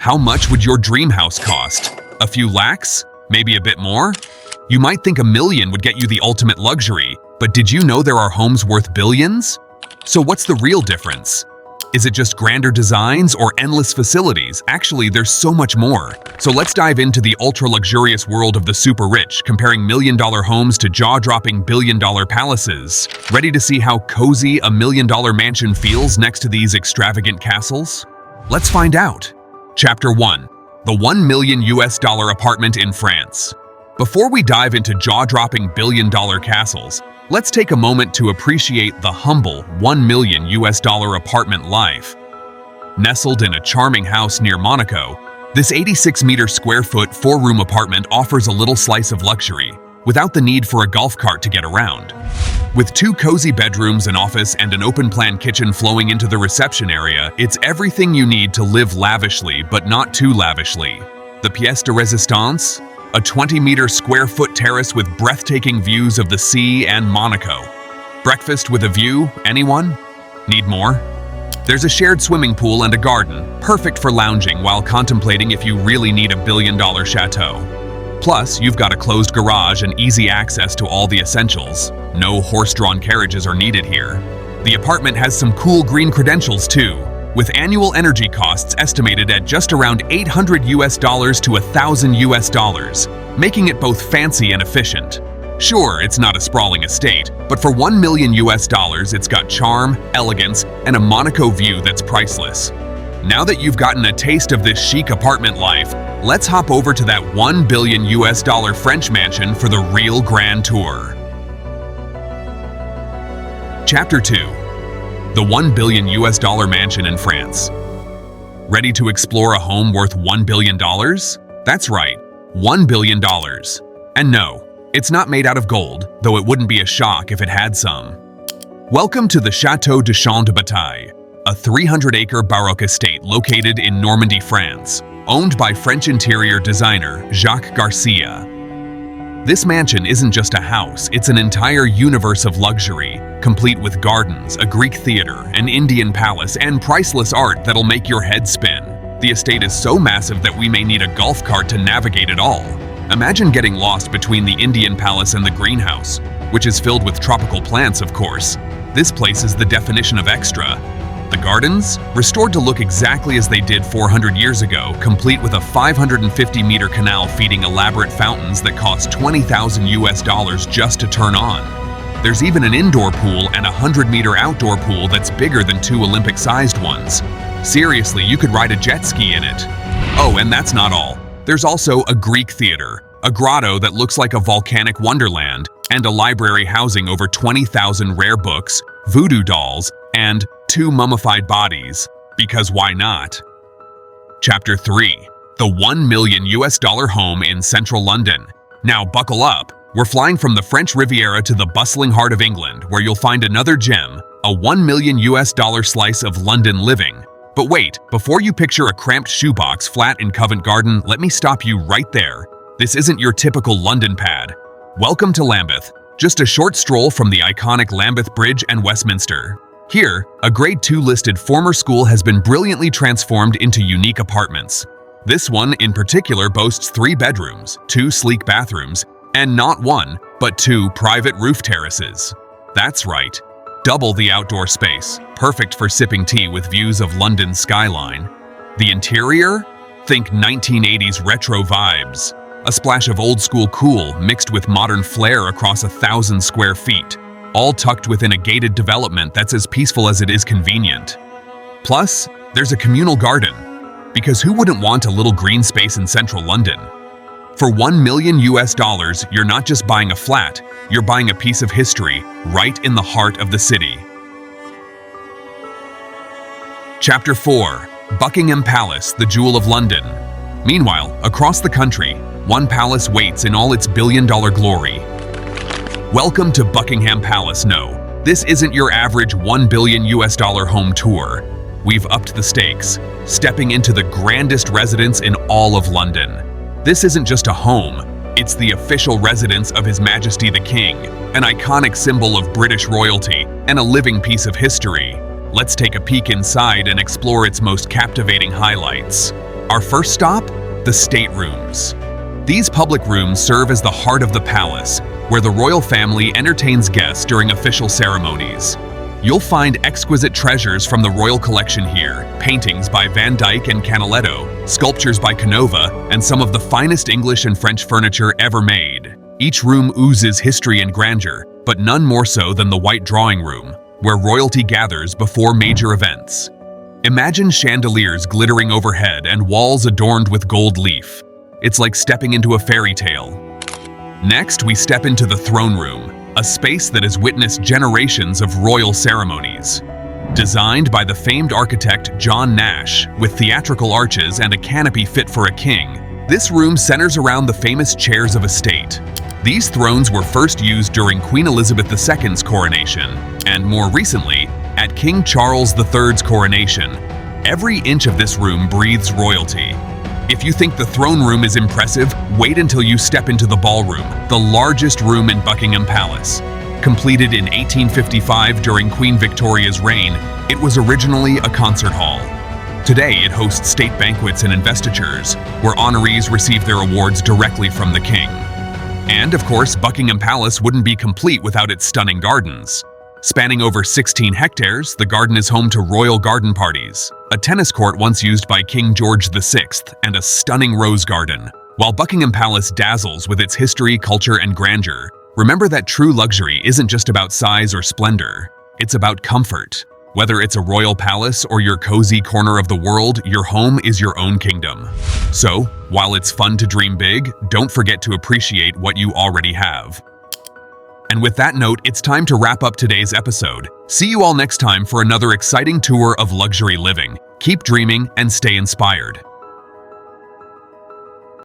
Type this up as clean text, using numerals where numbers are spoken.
How much would your dream house cost? A few lakhs? Maybe a bit more? You might think $1 million would get you the ultimate luxury, but did you know there are homes worth billions? So what's the real difference? Is it just grander designs or endless facilities? Actually, there's so much more. So let's dive into the ultra-luxurious world of the super rich, comparing million-dollar homes to jaw-dropping billion-dollar palaces. Ready to see how cozy a million-dollar mansion feels next to these extravagant castles? Let's find out. Chapter 1. The $1 million apartment in France. Before we dive into jaw-dropping billion-dollar castles, let's take a moment to appreciate the humble $1 million apartment life. Nestled in a charming house near Monaco, this 86-meter square foot 4-room apartment offers a little slice of luxury, without the need for a golf cart to get around. With 2 cozy bedrooms, an office, and an open-plan kitchen flowing into the reception area, it's everything you need to live lavishly, but not too lavishly. The pièce de résistance? A 20-meter square foot terrace with breathtaking views of the sea and Monaco. Breakfast with a view? Anyone? Need more? There's a shared swimming pool and a garden, perfect for lounging while contemplating if you really need a billion-dollar chateau. Plus, you've got a closed garage and easy access to all the essentials. No horse-drawn carriages are needed here. The apartment has some cool green credentials too, with annual energy costs estimated at just around $800 to $1,000, making it both fancy and efficient. Sure, it's not a sprawling estate, but for $1 million it's got charm, elegance, and a Monaco view that's priceless. Now that you've gotten a taste of this chic apartment life, let's hop over to that $1 billion French mansion for the real grand tour. Chapter 2. The $1 billion mansion in France. Ready to explore a home worth $1 billion? That's right, $1 billion. And no, it's not made out of gold, though it wouldn't be a shock if it had some. Welcome to the Château de Champ de Bataille, a 300-acre Baroque estate located in Normandy, France, owned by French interior designer Jacques Garcia. This mansion isn't just a house, it's an entire universe of luxury, complete with gardens, a Greek theater, an Indian palace, and priceless art that'll make your head spin. The estate is so massive that we may need a golf cart to navigate it all. Imagine getting lost between the Indian palace and the greenhouse, which is filled with tropical plants, of course. This place is the definition of extra. The gardens, restored to look exactly as they did 400 years ago, complete with a 550-meter canal feeding elaborate fountains that cost $20,000 just to turn on. There's even an indoor pool and a 100-meter outdoor pool that's bigger than 2 Olympic-sized ones. Seriously, you could ride a jet ski in it. Oh, and that's not all. There's also a Greek theater, a grotto that looks like a volcanic wonderland, and a library housing over 20,000 rare books, voodoo dolls, and 2 mummified bodies, because why not? Chapter 3. The $1 million home in central London. Now buckle up, we're flying from the French Riviera to the bustling heart of England, where you'll find another gem, a $1 million slice of London living. But wait, before you picture a cramped shoebox flat in Covent Garden, let me stop you right there. This isn't your typical London pad. Welcome to Lambeth, just a short stroll from the iconic Lambeth Bridge and Westminster. Here, a Grade 2 listed former school has been brilliantly transformed into unique apartments. This one in particular boasts 3 bedrooms, 2 sleek bathrooms, and not 1, but 2 private roof terraces. That's right, double the outdoor space, perfect for sipping tea with views of London's skyline. The interior? Think 1980s retro vibes. A splash of old-school cool mixed with modern flair across 1,000 square feet, all tucked within a gated development that's as peaceful as it is convenient. Plus, there's a communal garden, because who wouldn't want a little green space in central London? For $1 million you're not just buying a flat, you're buying a piece of history right in the heart of the city. Chapter 4. Buckingham Palace, the Jewel of London. Meanwhile, across the country, one palace waits in all its billion-dollar glory. Welcome to Buckingham Palace. No, this isn't your average $1 billion home tour. We've upped the stakes, stepping into the grandest residence in all of London. This isn't just a home, it's the official residence of His Majesty the King, an iconic symbol of British royalty and a living piece of history. Let's take a peek inside and explore its most captivating highlights. Our first stop? The staterooms. These public rooms serve as the heart of the palace, where the royal family entertains guests during official ceremonies. You'll find exquisite treasures from the royal collection here, paintings by Van Dyck and Canaletto, sculptures by Canova, and some of the finest English and French furniture ever made. Each room oozes history and grandeur, but none more so than the White Drawing Room, where royalty gathers before major events. Imagine chandeliers glittering overhead and walls adorned with gold leaf. It's like stepping into a fairy tale. Next, we step into the throne room, a space that has witnessed generations of royal ceremonies. Designed by the famed architect John Nash, with theatrical arches and a canopy fit for a king, this room centers around the famous chairs of estate. These thrones were first used during Queen Elizabeth II's coronation, and more recently, at King Charles III's coronation. Every inch of this room breathes royalty. If you think the throne room is impressive, wait until you step into the ballroom, the largest room in Buckingham Palace. Completed in 1855 during Queen Victoria's reign, it was originally a concert hall. Today, it hosts state banquets and investitures, where honorees receive their awards directly from the king. And, of course, Buckingham Palace wouldn't be complete without its stunning gardens. Spanning over 16 hectares, the garden is home to royal garden parties, a tennis court once used by King George VI, and a stunning rose garden. While Buckingham Palace dazzles with its history, culture, and grandeur, remember that true luxury isn't just about size or splendor. It's about comfort. Whether it's a royal palace or your cozy corner of the world, your home is your own kingdom. So, while it's fun to dream big, don't forget to appreciate what you already have. And with that note, it's time to wrap up today's episode. See you all next time for another exciting tour of luxury living. Keep dreaming and stay inspired.